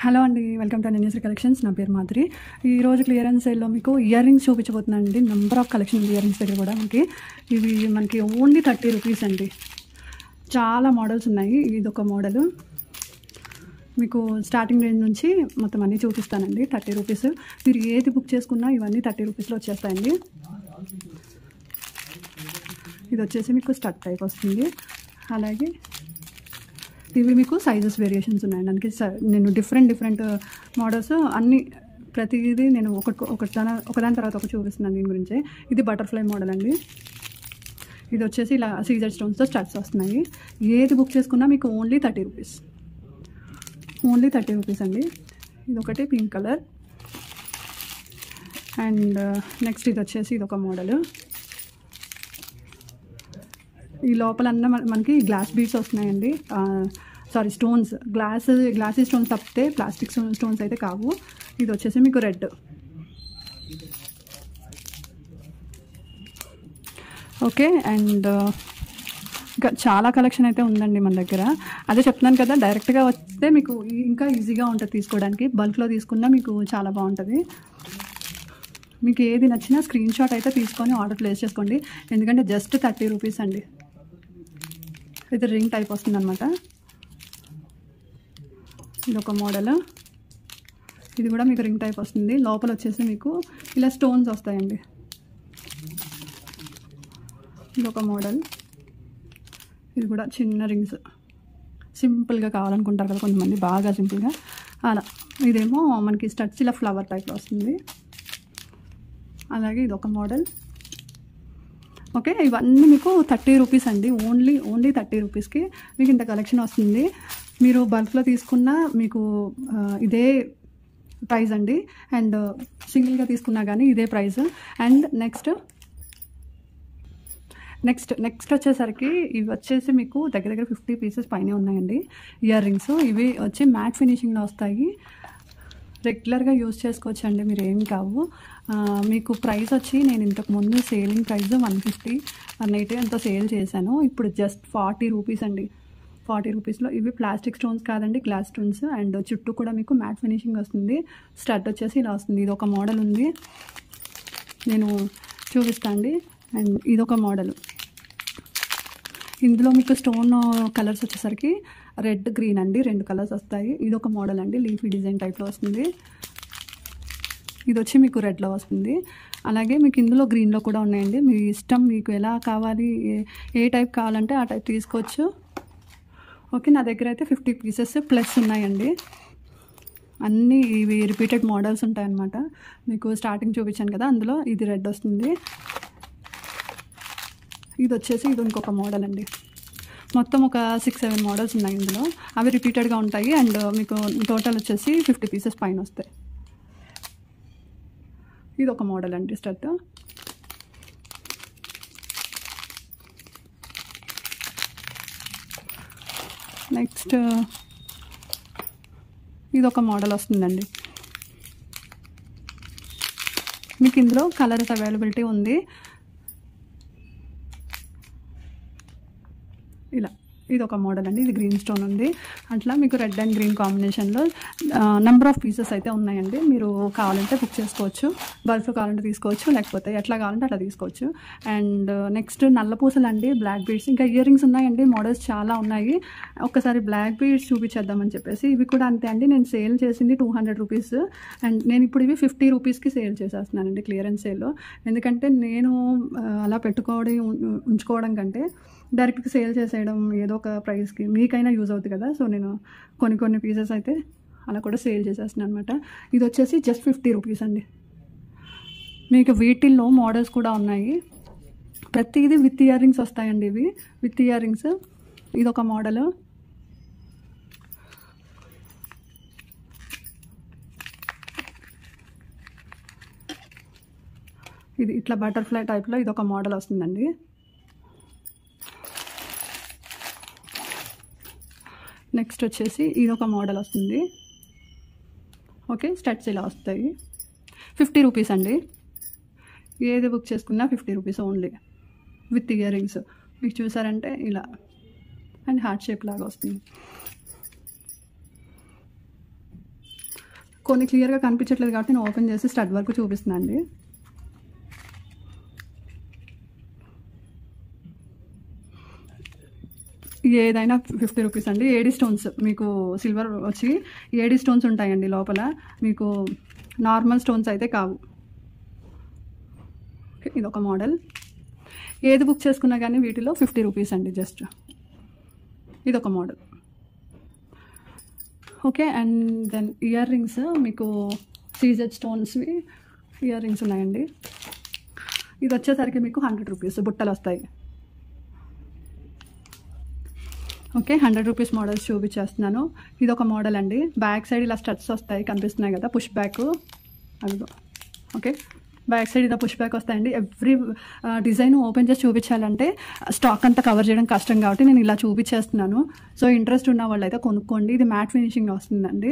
Hello అండి, welcome to అన్యశ్రీ collections. నా పేరు మాధురి. ఈరోజు క్లియరెన్స్ సేల్లో మీకు ఇయర్ రింగ్స్ చూపించబోతున్నాను అండి. Number of collection ear rings దగ్గర కూడా ఇవి మనకి ఓన్లీ 30 రూపీస్ అండి. చాలా మోడల్స్ ఉన్నాయి. ఇదొక మోడల్ మీకు స్టార్టింగ్ రేంజ్ నుంచి మొత్తం అన్నీ చూపిస్తానండి. 30 రూపీస్. మీరు ఏది బుక్ చేసుకున్నా ఇవన్నీ 30 రూపీస్లో వచ్చేస్తాయండి. ఇది వచ్చేసి మీకు స్టడ్ టైప్ వస్తుంది. అలాగే ఇవి మీకు సైజెస్ వేరియేషన్స్ ఉన్నాయండి. అందుకే నేను డిఫరెంట్ మోడల్స్ అన్నీ ప్రతిదీ నేను ఒకదాని తర్వాత ఒకటి చూపిస్తున్నాను దీని గురించి. ఇది బటర్ఫ్లై మోడల్ అండి. ఇది వచ్చేసి ఇలా సీజర్ స్టోన్స్తో స్టడ్స్ వస్తున్నాయి. ఏది బుక్ చేసుకున్నా మీకు ఓన్లీ 30 రూపీస్. ఓన్లీ 30 రూపీస్ అండి. ఇది ఒకటి పింక్ కలర్. అండ్ నెక్స్ట్ ఇది వచ్చేసి ఇది ఒక మోడల్. ఈ లోపలన్నా మనకి గ్లాస్ బీడ్స్ వస్తున్నాయండి. సారీ, స్టోన్స్, గ్లాసీ స్టోన్స్ తప్పితే ప్లాస్టిక్ స్టోన్స్ అయితే కావు. ఇది వచ్చేసి మీకు రెడ్. ఓకే. అండ్ ఇంకా చాలా కలెక్షన్ అయితే ఉందండి మన దగ్గర. అదే చెప్తున్నాను కదా, డైరెక్ట్గా వస్తే మీకు ఇంకా ఈజీగా ఉంటుంది తీసుకోవడానికి. బల్క్లో తీసుకున్నా మీకు చాలా బాగుంటుంది. మీకు ఏది నచ్చినా స్క్రీన్ షాట్ అయితే తీసుకొని ఆర్డర్ ప్లేస్ చేసుకోండి. ఎందుకంటే జస్ట్ 30 రూపీస్ అండి. ఇది రింగ్ టైప్ వస్తుంది అనమాట. ఇది ఒక మోడల్. ఇది కూడా మీకు రింగ్ టైప్ వస్తుంది. లోపల వచ్చేసి మీకు ఇలా స్టోన్స్ వస్తాయండి. ఇది ఒక మోడల్. ఇది కూడా చిన్న రింగ్స్, సింపుల్గా కావాలనుకుంటారు కదా కొంతమంది, బాగా సింపుల్గా అలా. ఇదేమో మనకి స్టడ్స్ ఇలా ఫ్లవర్ టైప్లో వస్తుంది. అలాగే ఇది ఒక మోడల్. ఓకే. ఇవన్నీ మీకు 30 రూపీస్ అండి. ఓన్లీ 30 రూపీస్కి మీకు ఇంత కలెక్షన్ వస్తుంది. మీరు బల్క్లో తీసుకున్నా మీకు ఇదే ప్రైస్ అండి. అండ్ సింగిల్గా తీసుకున్నా కానీ ఇదే ప్రైస్. అండ్ నెక్స్ట్ వచ్చేసరికి ఇవి వచ్చేసి మీకు దగ్గర 50 పీసెస్ పైనే ఉన్నాయండి ఇయర్ రింగ్స్. ఇవి వచ్చి మ్యాట్ ఫినిషింగ్లో వస్తాయి. రెగ్యులర్గా యూజ్ చేసుకోవచ్చు అండి. మీరు ఏం కావు. మీకు ప్రైస్ వచ్చి నేను ఇంతకుముందు సేలింగ్ ప్రైస్ 150, 180 అంతా సేల్ చేశాను. ఇప్పుడు జస్ట్ 40 రూపీస్ అండి. 40 రూపీస్లో ఇవి ప్లాస్టిక్ స్టోన్స్ కాదండి, గ్లాస్ స్టోన్స్. అండ్ చుట్టూ కూడా మీకు మ్యాట్ ఫినిషింగ్ వస్తుంది. స్టడ్ వచ్చేసి ఇలా వస్తుంది. ఇది ఒక మోడల్ ఉంది, నేను చూపిస్తాను అండి. అండ్ ఇదొక మోడల్. ఇందులో మీకు స్టోన్ కలర్స్ వచ్చేసరికి రెడ్, గ్రీన్ అండి, 2 కలర్స్ వస్తాయి. ఇదొక మోడల్ అండి, లీఫీ డిజైన్ టైప్లో వస్తుంది. ఇది వచ్చి మీకు రెడ్లో వస్తుంది. అలాగే మీకు ఇందులో గ్రీన్లో కూడా ఉన్నాయండి. మీ ఇష్టం, మీకు ఎలా కావాలి, ఏ టైప్ కావాలంటే ఆ టైప్ తీసుకోవచ్చు. ఓకే. నా దగ్గర అయితే 50 పీసెస్ ప్లస్ ఉన్నాయండి. అన్నీ ఇవి రిపీటెడ్ మోడల్స్ ఉంటాయన్నమాట. మీకు స్టార్టింగ్ చూపించాను కదా, అందులో ఇది రెడ్ వస్తుంది. ఇది వచ్చేసి ఇది ఇంకొక మోడల్ అండి. మొత్తం ఒక 6-7 మోడల్స్ ఉన్నాయి ఇందులో. అవి రిపీటెడ్గా ఉంటాయి. అండ్ మీకు టోటల్ వచ్చేసి 50 పీసెస్ పైన వస్తాయి. ఇది ఒక మోడల్ అండి స్టడ్. నెక్స్ట్ ఇది ఒక మోడల్ వస్తుందండి. మీకు ఇందులో కలర్స్ అవైలబిలిటీ ఉంది. ఇలా ఇది ఒక మోడల్ అండి. ఇది గ్రీన్ స్టోన్ ఉంది. అట్లా మీకు రెడ్ అండ్ గ్రీన్ కాంబినేషన్లో నెంబర్ ఆఫ్ పీసెస్ అయితే ఉన్నాయండి. మీరు కావాలంటే బుక్ చేసుకోవచ్చు. బల్క్ కావాలంటే తీసుకోవచ్చు, లేకపోతే ఎట్లా కావాలంటే అట్లా తీసుకోవచ్చు. అండ్ నెక్స్ట్ నల్ల పూసలు అండి, బ్లాక్ బీడ్స్. ఇంకా ఇయర్ రింగ్స్ ఉన్నాయండి, మోడల్స్ చాలా ఉన్నాయి. ఒక్కసారి బ్లాక్ బీడ్స్ చూపించేద్దామని చెప్పేసి ఇవి కూడా అంతే అండి. నేను సేల్ చేసింది 200 రూపీస్. అండ్ నేను ఇప్పుడు ఇవి 50 రూపీస్కి సేల్ చేసేస్తున్నానండి క్లియరెన్స్ సేల్లో. ఎందుకంటే నేను అలా ఉంచుకోవడం కంటే డైరెక్ట్గా సేల్ చేసేయడం ఏదో ఒక ప్రైస్కి మీకైనా యూజ్ అవుతుంది కదా. సో నేను కొన్ని పీసెస్ అయితే అలా కూడా సేల్ చేసేస్తున్నాను అనమాట. ఇది వచ్చేసి జస్ట్ 50 రూపీస్ అండి. మీకు వీటిల్లో మోడల్స్ కూడా ఉన్నాయి. ప్రతిదీ విత్ ఇయర్ రింగ్స్ వస్తాయండి. ఇవి విత్ ఇయర్ రింగ్స్. ఇదొక మోడల్. ఇది ఇట్లా బటర్ఫ్లై టైప్లో ఇదొక మోడల్ వస్తుందండి. నెక్స్ట్ వచ్చేసి ఇదొక మోడల్ వస్తుంది. ఓకే. స్టడ్స్ ఇలా వస్తాయి. 50 రూపీస్ అండి. ఏది బుక్ చేసుకున్నా 50 rupees only with ear rings. మీకు చూసారంటే ఇలా అండ్ హార్ట్ షేప్ లాగా వస్తుంది. కొన్ని క్లియర్గా కనిపించట్లేదు కాబట్టి నేను ఓపెన్ చేసి స్టడ్ వరకు చూపిస్తున్నాను అండి. ఏదైనా 50 రూపీస్ అండి. ఏడీ స్టోన్స్ మీకు సిల్వర్ వచ్చి ఏడీ స్టోన్స్ ఉంటాయండి లోపల, మీకు నార్మల్ స్టోన్స్ అయితే కావు. ఇదొక మోడల్. ఏది బుక్ చేసుకున్నా కానీ వీటిలో 50 రూపీస్ అండి జస్ట్. ఇదొక model. Okay, and then ear rings మీకు సీజెడ్ స్టోన్స్వి ఇయర్ రింగ్స్ ఉన్నాయండి. ఇది వచ్చేసరికి మీకు 100 రూపీస్ బుట్టలు వస్తాయి. ఓకే, 100 రూపీస్ మోడల్స్ చూపించేస్తున్నాను. ఇది ఒక మోడల్ అండి. బ్యాక్ సైడ్ ఇలా స్టడ్స్ వస్తాయి, కనిపిస్తున్నాయి కదా, పుష్ బ్యాక్. అదిగో ఓకే, బ్యాక్ సైడ్ ఇలా పుష్ బ్యాక్ వస్తాయండి. ఎవ్రీ డిజైన్ ఓపెన్ చేసి చూపించాలంటే స్టాక్ అంతా కవర్ చేయడం కష్టం కాబట్టి నేను ఇలా చూపించేస్తున్నాను. సో ఇంట్రెస్ట్ ఉన్న వాళ్ళు అయితే కొనుక్కోండి. ఇది మ్యాట్ ఫినిషింగ్లో వస్తుందండి.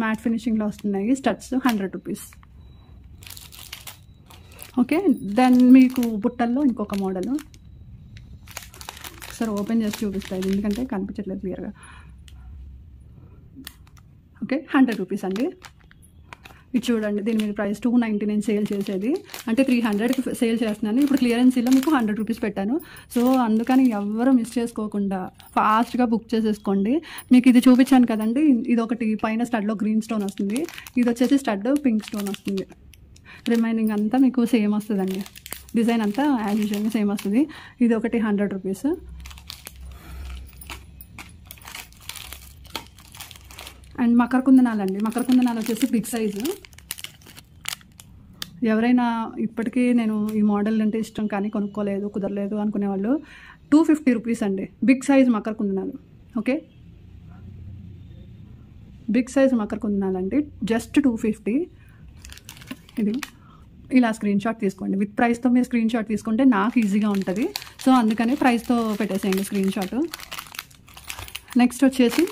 మ్యాట్ ఫినిషింగ్లో వస్తున్నాయి స్టడ్స్. 100 రూపీస్. ఓకే, దెన్ మీకు బుట్టల్లో ఇంకొక మోడల్ ఒకసారి ఓపెన్ చేసి చూపిస్తాయి, ఎందుకంటే కనిపించట్లేదు క్లియర్గా. ఓకే, 100 రూపీస్ అండి. ఇది చూడండి, దీని మీద ప్రైస్ 299 సేల్ చేసేది, అంటే 300కి సేల్ చేస్తున్నాను. ఇప్పుడు క్లియరెన్సీలో మీకు 100 రూపీస్ పెట్టాను. సో అందుకని ఎవరు మిస్ చేసుకోకుండా ఫాస్ట్గా బుక్ చేసేసుకోండి. మీకు ఇది చూపించాను కదండి, ఇది ఒకటి పైన స్టడ్లో గ్రీన్ స్టోన్ వస్తుంది, ఇది వచ్చేసి స్టడ్ పింక్ స్టోన్ వస్తుంది. రిమైనింగ్ అంతా మీకు సేమ్ వస్తుందండి, డిజైన్ అంతా యాజ్ యూజువల్గా సేమ్ వస్తుంది. ఇది ఒకటి 100 రూపీస్. అండ్ మకర కుందనాలు అండి. మకర కుందనాలు వచ్చేసి బిగ్ సైజు. ఎవరైనా ఇప్పటికీ నేను ఈ మోడల్ అంటే ఇష్టం కానీ కొనుక్కోలేదు, కుదరలేదు అనుకునేవాళ్ళు 250 రూపీస్ అండి. Big size Makar కుందనాలు. Okay, big size Makar కుందనాలు అండి, జస్ట్ 250. ఇది ఇలా స్క్రీన్ షాట్ తీసుకోండి. విత్ ప్రైస్తో మీరు స్క్రీన్ షాట్ తీసుకుంటే నాకు ఈజీగా ఉంటుంది. సో అందుకని ప్రైస్తో పెట్టేసేయండి స్క్రీన్ షాట్. నెక్స్ట్ వచ్చేసి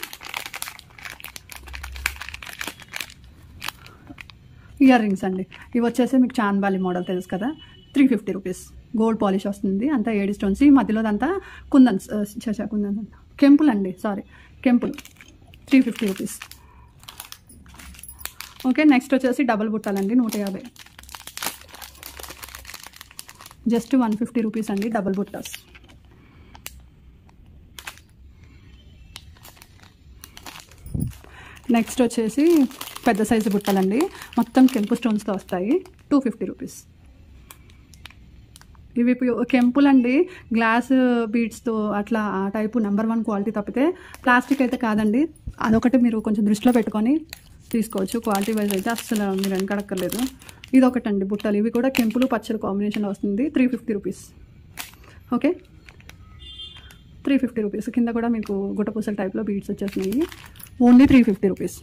ఇయర్ రింగ్స్ అండి. ఇవి వచ్చేసి మీకు చాన్బాలి మోడల్ తెలుసు కదా, 350 రూపీస్. గోల్డ్ పాలిష్ వస్తుంది, అంతా ఏడి స్టోన్స్. ఈ మధ్యలో అంతా కుందన్స్, కుందన్స్ కెంపుల్ అండి, సారీ కెంపుల్. 350 రూపీస్. ఓకే, నెక్స్ట్ వచ్చేసి డబుల్ బుట్టాలండి, 150. జస్ట్ 150 రూపీస్ అండి డబుల్ బుట్టాస్. నెక్స్ట్ వచ్చేసి పెద్ద సైజు బుట్టలండి, మొత్తం కెంపు స్టోన్స్తో వస్తాయి, 250 రూపీస్. ఇవి కెంపుల్ అండి, గ్లాస్ బీడ్స్తో అట్లా ఆ టైపు నెంబర్ 1 క్వాలిటీ తప్పితే ప్లాస్టిక్ అయితే కాదండి. అదొకటి మీరు కొంచెం దృష్టిలో పెట్టుకొని తీసుకోవచ్చు. క్వాలిటీ వైజ్ అయితే అస్సలు మీరు వెనకడక్కర్లేదు. ఇది ఒకటండి బుట్టలు. ఇవి కూడా కెంపులు పచ్చలు కాంబినేషన్లో వస్తుంది, 350 రూపీస్. Okay, 350 rupees. కింద కూడా మీకు గుట్టపూసల టైప్లో బీడ్స్ వచ్చేసినాయి, ఓన్లీ 350 రూపీస్.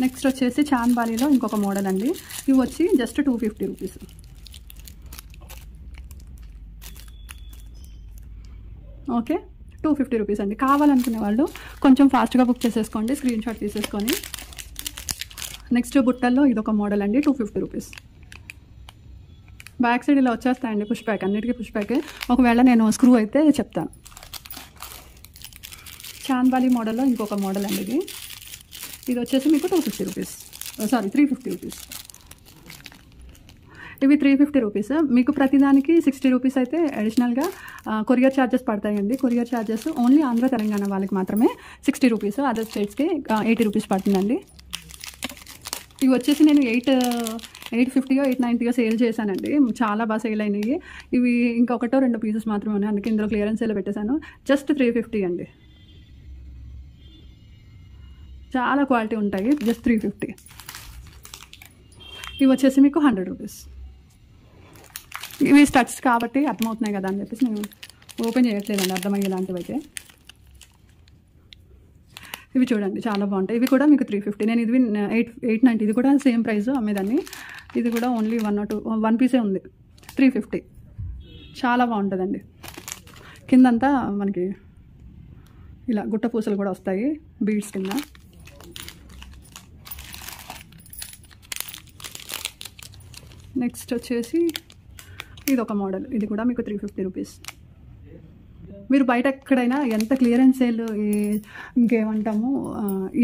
నెక్స్ట్ వచ్చేసి చాన్బాలీలో ఇంకొక మోడల్ అండి. ఇవి వచ్చి జస్ట్ 250 రూపీస్. ఓకే, 250 రూపీస్ అండి. కావాలనుకునే వాళ్ళు కొంచెం ఫాస్ట్గా బుక్ చేసేసుకోండి, స్క్రీన్ షాట్ తీసేసుకొని. నెక్స్ట్ బుట్టల్లో ఇదొక మోడల్ అండి, 250 రూపీస్. బ్యాక్ సైడ్ ఇలా వచ్చేస్తాయండి పుష్ బ్యాక్, అన్నిటికీ పుష్ బ్యాక్. ఒకవేళ నేను స్క్రూ అయితే చెప్తాను. చాన్బాలి మోడల్లో ఇంకొక మోడల్ అండి ఇది. ఇది వచ్చేసి మీకు 250 రూపీస్, సారీ 350 రూపీస్. ఇవి 350 రూపీస్. మీకు ప్రతిదానికి 60 రూపీస్ అయితే అడిషనల్గా కొరియర్ ఛార్జెస్ పడతాయండి. Courier charges only Andhra Telangana వాళ్ళకి మాత్రమే 60 రూపీస్, అదర్ స్టేట్స్కి 80 రూపీస్ పడుతుందండి. ఇవి వచ్చేసి నేను 850 890 సేల్ చేశానండి, చాలా బాగా సేల్ అయినాయి. ఇవి ఇంకొకటో 2 పీసెస్ మాత్రమే ఉన్నాయి, అందుకే ఇందులో క్లియరెన్స్ సేల్ పెట్టేశాను. జస్ట్ 350 అండి, చాలా క్వాలిటీ ఉంటాయి, జస్ట్ 350. ఇవి వచ్చేసి మీకు 100 రూపీస్. ఇవి స్టడ్స్ కాబట్టి అర్థమవుతున్నాయి కదా అని చెప్పేసి నేను ఓపెన్ చేయట్లేదండి, అర్థమయ్యేలాంటివి అయితే. ఇవి చూడండి చాలా బాగుంటాయి. ఇవి కూడా మీకు 350. నేను ఇది 890, ఇది కూడా సేమ్ ప్రైస్ అమ్మేదాన్ని. ఇది కూడా ఓన్లీ 1 or 2 పీసే ఉంది, 350. చాలా బాగుంటుందండి. కిందంతా మనకి ఇలా గుట్ట పూసలు కూడా వస్తాయి బీడ్స్ కింద. నెక్స్ట్ వచ్చేసి ఇది ఒక మోడల్, ఇది కూడా మీకు 350 రూపీస్. మీరు బయట ఎక్కడైనా ఎంత క్లియరెన్స్ సేల్ ఇంకేమంటాము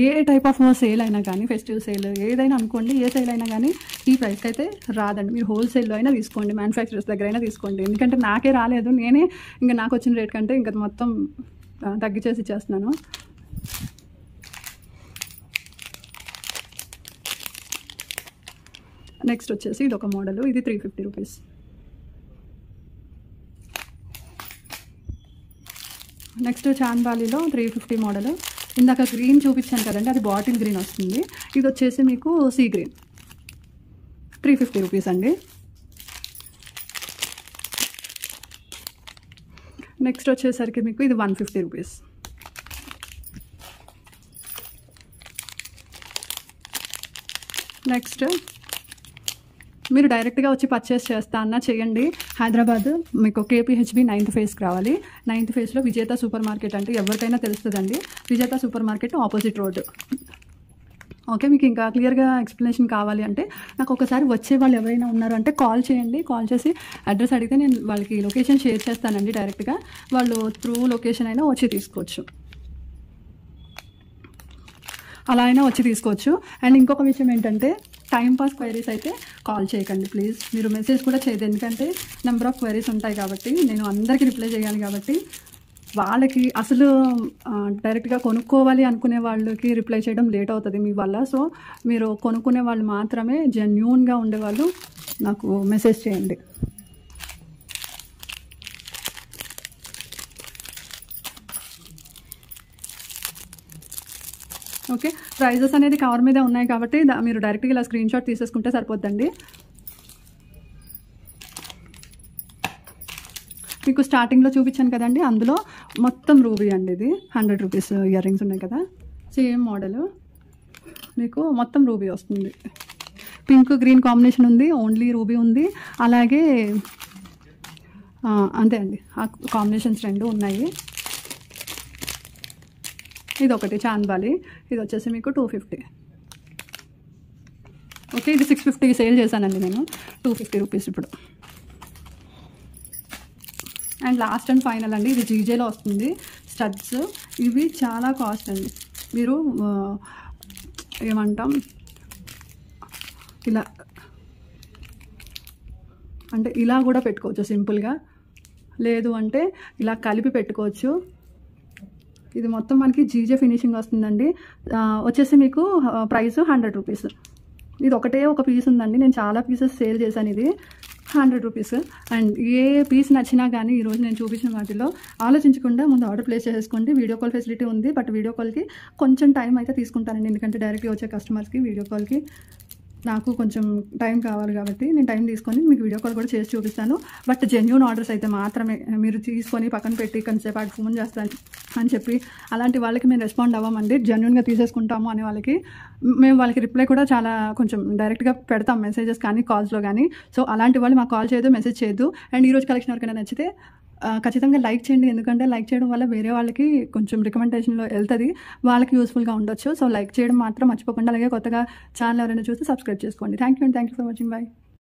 ఏ టైప్ ఆఫ్ సేల్ అయినా కానీ ఫెస్టివ్ సేల్ ఏదైనా అనుకోండి, ఏ సేల్ అయినా కానీ ఈ ప్రైస్కి అయితే రాదండి. మీరు హోల్సేల్లో అయినా తీసుకోండి, మ్యానుఫ్యాక్చరర్స్ దగ్గర అయినా తీసుకోండి. ఎందుకంటే నాకే రాలేదు, నేనే ఇంకా నాకు వచ్చిన రేట్ కంటే ఇంకా మొత్తం తగ్గించేసి ఇచ్చేస్తున్నాను. నెక్స్ట్ వచ్చేసి ఇది ఒక మోడల్, ఇది 350 రూపీస్. నెక్స్ట్ చాంబాలీలో 350 మోడల్. ఇందాక గ్రీన్ చూపించాను కదండి, అది బాటిల్ గ్రీన్ వస్తుంది. ఇది వచ్చేసి మీకు సీ గ్రీన్, 350 రూపీస్ అండి. నెక్స్ట్ వచ్చేసరికి మీకు ఇది 150 రూపీస్. నెక్స్ట్ మీరు డైరెక్ట్గా వచ్చి పర్చేస్ చేస్తా అన్నా చేయండి. హైదరాబాద్ మీకు KPHB 9th ఫేస్కి రావాలి. 9th ఫేస్లో విజేత సూపర్ మార్కెట్ అంటే ఎవరికైనా తెలుస్తుందండి. విజేత super market opposite road. Okay, మీకు ఇంకా క్లియర్గా ఎక్స్ప్లెనేషన్ కావాలి అంటే నాకు ఒకసారి వచ్చే వాళ్ళు ఎవరైనా ఉన్నారు అంటే కాల్ చేయండి. కాల్ చేసి అడ్రస్ అడిగితే నేను వాళ్ళకి లొకేషన్ షేర్ చేస్తానండి. డైరెక్ట్గా వాళ్ళు త్రూ లొకేషన్ అయినా వచ్చి తీసుకోవచ్చు, అలా అయినా వచ్చి తీసుకోవచ్చు. అండ్ ఇంకొక విషయం ఏంటంటే టైంపాస్ క్వైరీస్ అయితే కాల్ చేయకండి ప్లీజ్. మీరు మెసేజ్ కూడా చేయదు, ఎందుకంటే నెంబర్ ఆఫ్ క్వైరీస్ ఉంటాయి కాబట్టి నేను అందరికీ రిప్లై చేయాలి. కాబట్టి వాళ్ళకి అసలు డైరెక్ట్గా కొనుక్కోవాలి అనుకునే వాళ్ళకి రిప్లై చేయడం లేట్ అవుతుంది మీ వల్ల. సో మీరు కొనుక్కునే వాళ్ళు మాత్రమే, జెన్యూన్గా ఉండేవాళ్ళు నాకు మెసేజ్ చేయండి. ఓకే, ప్రైజెస్ అనేది కవర్ మీదే ఉన్నాయి కాబట్టి మీరు డైరెక్ట్గా ఇలా స్క్రీన్ షాట్ తీసేసుకుంటే సరిపోద్దండి. మీకు స్టార్టింగ్లో చూపించాను కదండి, అందులో మొత్తం రూబీ అండి. ఇది 100 రూపీస్ ఇయర్ రింగ్స్ ఉన్నాయి కదా, సేమ్ మోడల్ మీకు మొత్తం రూబీ వస్తుంది. పింక్ గ్రీన్ కాంబినేషన్ ఉంది, ఓన్లీ రూబీ ఉంది. అలాగే అంతే అండి, ఆ కాంబినేషన్స్ 2 ఉన్నాయి. ఇది ఒకటి చాంబాలి, ఇది వచ్చేసి మీకు 250. ఓకే, ఇది 650 సేల్ చేశానండి నేను, 250 రూపీస్ ఇప్పుడు. అండ్ లాస్ట్ అండ్ ఫైనల్ అండి, ఇది జీజేలో వస్తుంది స్టడ్స్. ఇవి చాలా కాస్ట్ అండి. మీరు ఏమంటాం ఇలా అంటే ఇలా కూడా పెట్టుకోవచ్చు సింపుల్గా, లేదు అంటే ఇలా కలిపి పెట్టుకోవచ్చు. ఇది మొత్తం మనకి జీజే ఫినిషింగ్ వస్తుందండి. వచ్చేసి మీకు ప్రైస్ 100 రూపీస్. ఇది ఒకటే ఒక పీస్ ఉందండి, నేను చాలా పీసెస్ సేల్ చేశాను. ఇది 100 రూపీస్. అండ్ ఏ పీస్ నచ్చినా కానీ ఈరోజు నేను చూపించిన వాటిలో ఆలోచించకుండా ముందు ఆర్డర్ ప్లేస్ చేసుకోండి. వీడియో కాల్ ఫెసిలిటీ ఉంది, బట్ వీడియో కాల్కి కొంచెం టైం అయితే తీసుకుంటానండి, ఎందుకంటే డైరెక్ట్గా వచ్చే కస్టమర్స్కి వీడియో కాల్కి నాకు కొంచెం టైం కావాలి కాబట్టి నేను టైం తీసుకొని మీకు వీడియో కాల్ కూడా చేసి చూపిస్తాను. బట్ జెన్యూన్ ఆర్డర్స్ అయితే మాత్రమే మీరు తీసుకొని పక్కన పెట్టి కొంచెంసేపు అటు ఫోన్ చేస్తాను అని చెప్పి అలాంటి వాళ్ళకి మేము రెస్పాండ్ అవ్వమండి. జెన్యూన్గా తీసేసుకుంటాము అనే వాళ్ళకి మేము వాళ్ళకి రిప్లై కూడా చాలా కొంచెం డైరెక్ట్గా పెడతాం, మెసేజెస్ కానీ కాల్స్లో కానీ. సో అలాంటి వాళ్ళు మాకు కాల్ చేయదు, మెసేజ్ చేయొద్దు. అండ్ ఈరోజు కలెక్షన్ ఎవరికైనా నచ్చితే ఖచ్చితంగా లైక్ చేయండి, ఎందుకంటే లైక్ చేయడం వల్ల వేరే వాళ్ళకి కొంచెం రికమెండేషన్లో వెళ్తుంది, వాళ్ళకి యూస్ఫుల్గా ఉండొచ్చు. సో లైక్ చేయడం మాత్రం మర్చిపోకుండా, అలాగే కొత్తగా ఛానల్ ఎవరైనా చూస్తే సబ్స్క్రైబ్ చేసుకోండి. Thank you for watching. Bye.